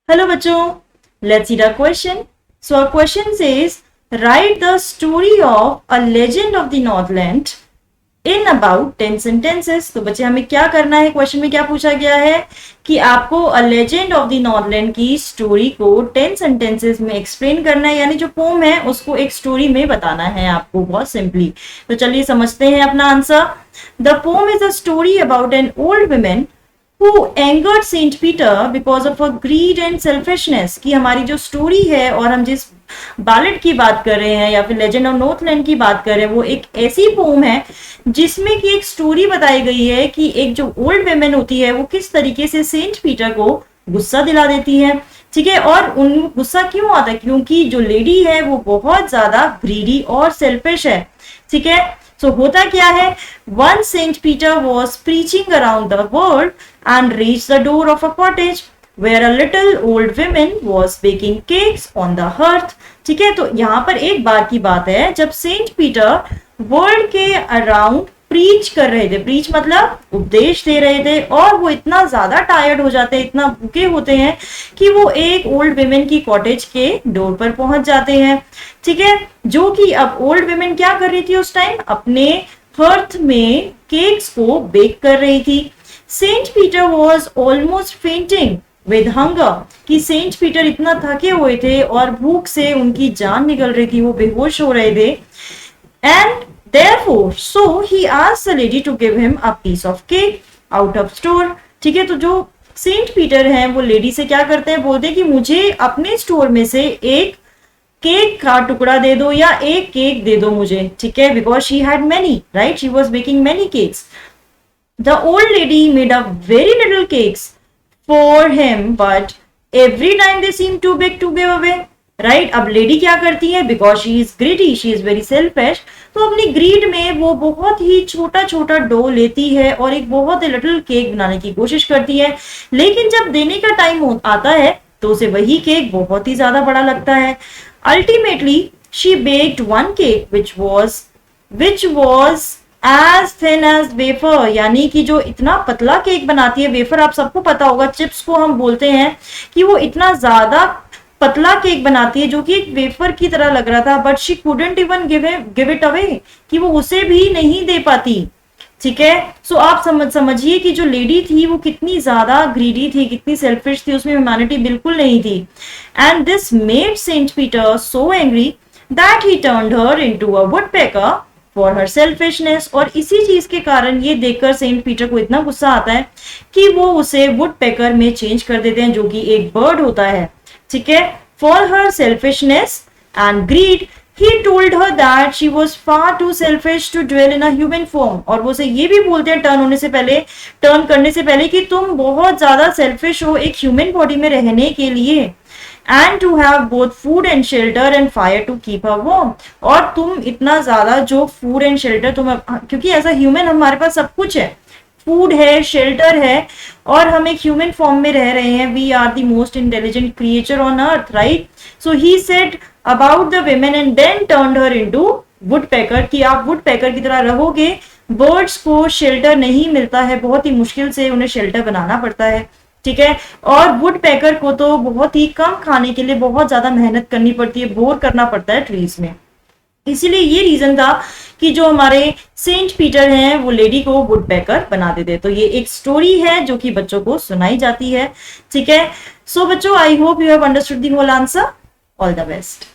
Hello बच्चों, let's see the question. So our question says, write the story of a legend of the Northland in about 10 sentences. तो बच्चे हमें क्या करना है, क्वेश्चन में क्या पूछा गया है कि आपको a legend of the Northland की स्टोरी को 10 सेंटेंसेस में एक्सप्लेन करना है, यानी जो पोम है उसको एक स्टोरी में बताना है आपको, बहुत सिंपली। तो चलिए समझते हैं अपना answer. The pome is a story about an old women who angered Saint Peter because of her greed and selfishness। कि हमारी जो स्टोरी है और हम जिस बैलेड की बात कर रहे हैं या फिर लेजेंड ऑफ नॉर्थलैंड की बात कर रहे हैं, वो एक ऐसी पोम है जिसमें कि एक स्टोरी बताई गई है कि एक जो ओल्ड वेमेन होती है वो किस तरीके से सेंट पीटर को गुस्सा दिला देती है। ठीक है, और उन गुस्सा क्यों आता है? क्योंकि जो लेडी है वो बहुत ज्यादा ग्रीडी और सेल्फिश है। ठीक है, सो होता क्या है, one cent Peter was preaching around the world and reached the door of a cottage where a little old woman was baking cakes on the hearth। ठीक है, तो यहाँ पर एक बार की बात है जब सेंट पीटर वर्ल्ड के अराउंड प्रीच कर रहे थे। प्रीच मतलब उपदेश दे रहे थे, और वो इतना ज्यादा टायर्ड हो जाते हैं, इतना भूखे होते हैं कि वो एक ओल्ड वुमेन की कॉटेज के डोर पर पहुंच जाते हैं। ठीक है, जो कि अब ओल्ड वुमेन क्या कर रही थी उस टाइम, अपने हर्थ में केक्स को बेक कर रही थी। Saint Peter was almost fainting with hunger, कि सेंट पीटर इतना थके हुए थे और भूख से उनकी जान निकल रही थी, वो बेहोश हो रहे थे। And therefore so he asked the lady to give him a piece of cake out of store। ठीक है, तो जो सेंट पीटर हैं वो लेडी से क्या करते हैं, बोलते हैं कि मुझे अपने स्टोर में से एक केक का टुकड़ा दे दो या एक केक दे दो मुझे। ठीक है, because she had many, right, she was baking many cakes. The old lady made up very little cakes for him, but every time they seemed too big to give away। Right? अब lady क्या करती है, because she is greedy, she is very selfish, तो अपनी grid में वो बहुत ही छोटा छोटा डो लेती है और एक बहुत ही लिटिल केक बनाने की कोशिश करती है, लेकिन जब देने का टाइम आता है तो उसे वही केक बहुत ही ज्यादा बड़ा लगता है। Ultimately, she baked one cake which was as thin as wafer, यानी कि जो इतना पतला केक बनाती है, वेफर आप सबको पता होगा, चिप्स को हम बोलते हैं, कि वो इतना ज्यादा पतला केक बनाती है जो कि एक वेफर की तरह लग रहा था, but she couldn't even give it away, कि वो उसे भी नहीं दे पाती। ठीक है, सो आप समझिए कि जो लेडी थी वो कितनी ज्यादा ग्रीडी थी, कितनी सेल्फिश थी, उसमें ह्यूमैनिटी बिल्कुल नहीं थी। And this made saint Peter so angry that he turned her into a woodpecker for her selfishness. और इसी चीज के कारण ये देखकर सेंट पीटर को इतना गुस्सा आता है कि वो उसे वुड पेकर में चेंज कर देते हैं, जो कि एक बर्ड होता है। ठीक है, for her selfishness and greed he told her that she was far too selfish to dwell in a human form. और वो उसे ये भी बोलते हैं टर्न करने से पहले कि तुम बहुत ज्यादा सेल्फिश हो एक ह्यूमन बॉडी में रहने के लिए, and to have both food and shelter and fire to keep her warm। और तुम इतना ज्यादा जो फूड एंड शेल्टर तुम, क्योंकि एज अ ह्यूमन हमारे पास सब कुछ है, फूड है, शेल्टर है, और हम एक ह्यूमन फॉर्म में रह रहे हैं। We are the most intelligent creature on earth, right. So he said about the women and then turned her into woodpecker, कि आप वुडपेकर की तरह रहोगे। बर्ड्स को शेल्टर नहीं मिलता है, बहुत ही मुश्किल से उन्हें शेल्टर बनाना पड़ता है। ठीक है, और वुड पैकर को तो बहुत ही कम खाने के लिए बहुत ज्यादा मेहनत करनी पड़ती है, बोर करना पड़ता है ट्रीज में। इसीलिए ये रीजन था कि जो हमारे सेंट पीटर हैं वो लेडी को वुड पैकर बना देते। तो ये एक स्टोरी है जो कि बच्चों को सुनाई जाती है। ठीक है, सो बच्चों, I hope you have understood the whole answer. All the best.